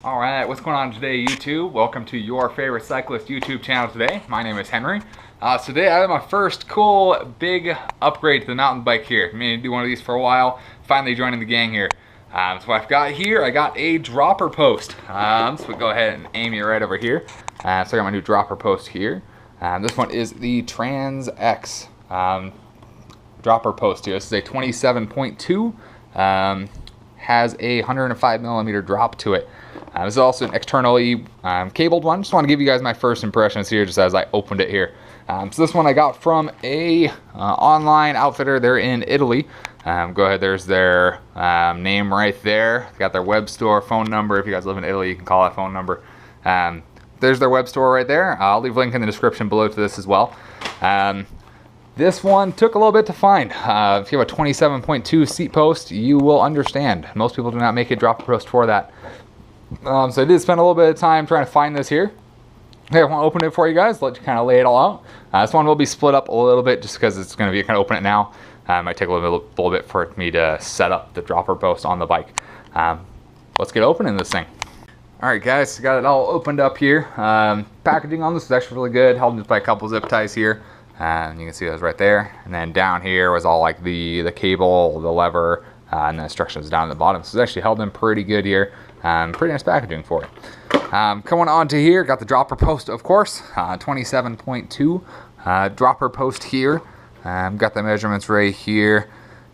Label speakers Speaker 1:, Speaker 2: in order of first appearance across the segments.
Speaker 1: Alright, what's going on today, YouTube? Welcome to your favorite cyclist YouTube channel today. My name is Henry. Today I have my first cool big upgrade to the mountain bike here. I've been meaning to do one of these for a while, finally joining the gang here. So what I've got here, I got a dropper post. So we go ahead and aim it right over here. So I got my new dropper post here. This one is the TransX dropper post here. This is a 27.2. Has a 105 millimeter drop to it. This is also an externally cabled one. Just want to give you guys my first impressions here just as I opened it here. So this one I got from a online outfitter. They're in Italy. Go ahead, there's their name right there. They got their web store phone number. If you guys live in Italy, you can call that phone number. There's their web store right there. I'll leave a link in the description below to this as well. This one took a little bit to find. If you have a 27.2 seat post, you will understand. Most people do not make a dropper post for that. So I did spend a little bit of time trying to find this here. Okay, I want to open it for you guys, let you kind of lay it all out. This one will be split up a little bit just because it's going to be kind of open it now. It might take a little bit for me to set up the dropper post on the bike. Let's get opening this thing. Alright guys, got it all opened up here. Packaging on this is actually really good, held just by a couple zip ties here. You can see those right there. And then down here was all like the cable, the lever, and the instructions down at the bottom. So it's actually held in pretty good here. Pretty nice packaging for it. Coming on to here, got the dropper post, of course. 27.2 dropper post here. Got the measurements right here.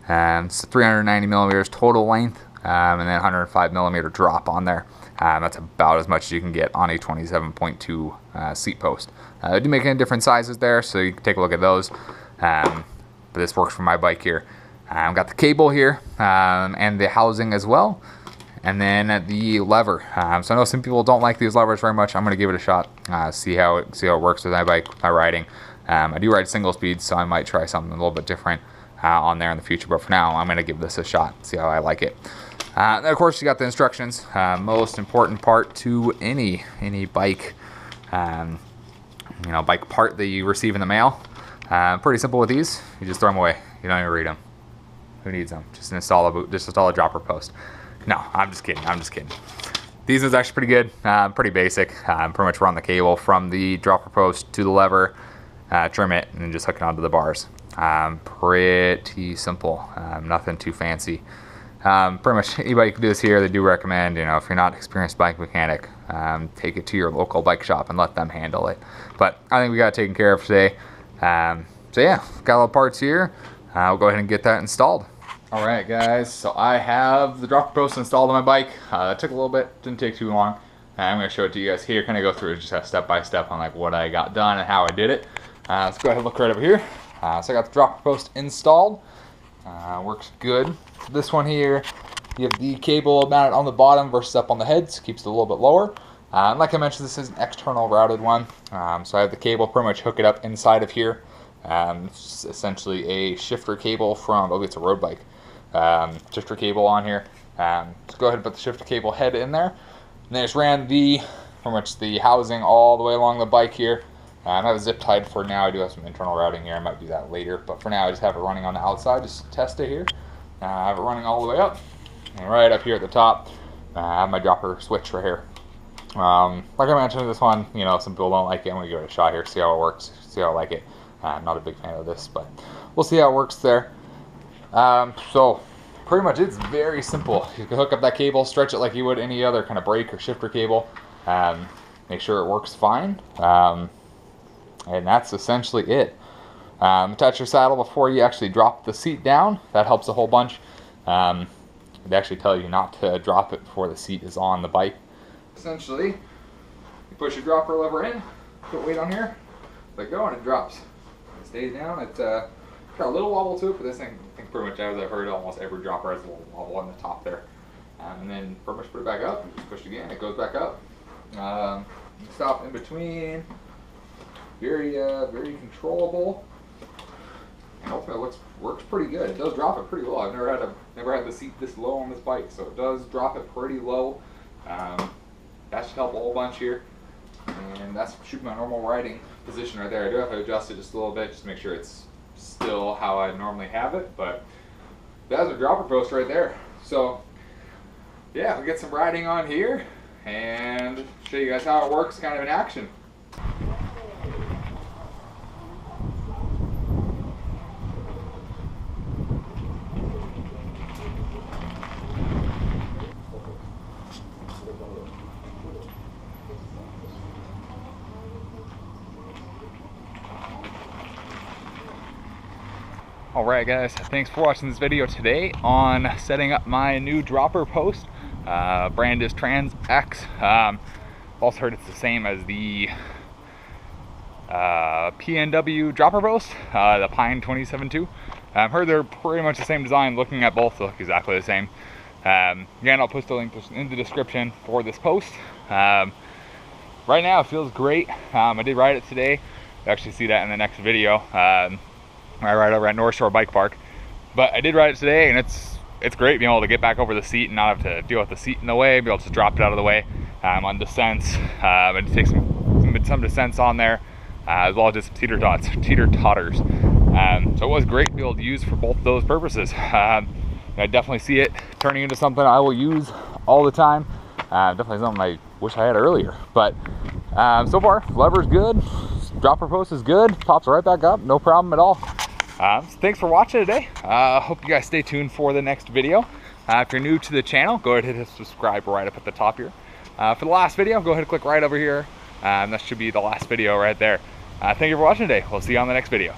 Speaker 1: It's 390 millimeters total length, and then 105 millimeter drop on there. That's about as much as you can get on a 27.2 seat post. I do make it in different sizes there, so you can take a look at those. But this works for my bike here. Got the cable here, and the housing as well. And then the lever. So I know some people don't like these levers very much. I'm going to give it a shot, see how it works with my bike, my riding. I do ride single speed, so I might try something a little bit different on there in the future. But for now, I'm going to give this a shot, see how I like it. And of course, you got the instructions. Most important part to any bike, bike part that you receive in the mail. Pretty simple with these. You just throw them away. You don't even read them. Who needs them? Just install a dropper post. No, I'm just kidding. These is actually pretty good. Pretty basic. Pretty much run the cable from the dropper post to the lever, trim it, and then just hook it onto the bars. Pretty simple. Nothing too fancy. Pretty much anybody can do this here. They do recommend, if you're not an experienced bike mechanic, take it to your local bike shop and let them handle it. But I think we got it taken care of today. So yeah, got all the parts here. We'll go ahead and get that installed. Alright guys, so I have the dropper post installed on my bike. It took a little bit, didn't take too long. I'm going to show it to you guys here, kind of go through just step by step on like what I got done and how I did it. Let's go ahead and look right over here. So I got the dropper post installed. Works good. This one here, you have the cable mounted on the bottom versus up on the head, so keeps it a little bit lower. Like I mentioned, this is an external routed one. So I have the cable pretty much hook it up inside of here. It's essentially a shifter cable from, it's a road bike. Shifter cable on here. So go ahead and put the shifter cable head in there. And then I just ran pretty much the housing all the way along the bike here. I have it zip tied for now. I do have some internal routing here. I might do that later. But for now, I just have it running on the outside. Just test it here. I have it running all the way up. And right up here at the top, I have my dropper switch right here. Like I mentioned, this one, some people don't like it. I'm going to give it a shot here, see how it works, see how I like it. I'm not a big fan of this, but we'll see how it works there. So pretty much it's very simple. You can hook up that cable, stretch it like you would any other kind of brake or shifter cable. Make sure it works fine. And that's essentially it. Attach your saddle before you actually drop the seat down. That helps a whole bunch. They actually tell you not to drop it before the seat is on the bike. Essentially, you push your dropper lever in, put weight on here, let go, and it drops. It stays down. It's got a little wobble to it, but this thing, I think pretty much as I've heard, almost every dropper has a little wobble on the top there. And then pretty much put it back up, and just push it again, it goes back up. Stop in between. Very controllable. And ultimately it works pretty good. It does drop it pretty low. I've never had the seat this low on this bike, so it does drop it pretty low. That should help a whole bunch here. And that's should be my normal riding position right there. I do have to adjust it just a little bit just to make sure it's still how I normally have it, but that's a dropper post right there. So yeah, we get some riding on here. and show you guys how it works kind of in action. Alright guys, thanks for watching this video today on setting up my new dropper post. Brand is TransX. Also heard it's the same as the PNW dropper post, the Pine 27.2. I've heard they're pretty much the same design. Looking at both, they look exactly the same. Again, I'll post a link in the description for this post. Right now it feels great. I did ride it today. You'll actually see that in the next video. I ride over at North Shore Bike Park, but I did ride it today, and it's great being able to get back over the seat and not have to deal with the seat in the way, be able to drop it out of the way on descents, and take some descents on there, as well as just some teeter totters. So it was great to be able to use for both those purposes. I definitely see it turning into something I will use all the time. Definitely something I wish I had earlier, but so far lever's good, dropper post is good, pops right back up, no problem at all. So thanks for watching today. Hope you guys stay tuned for the next video. If you're new to the channel, go ahead and hit subscribe right up at the top here. For the last video, go ahead and click right over here. That should be the last video right there. Thank you for watching today. We'll see you on the next video.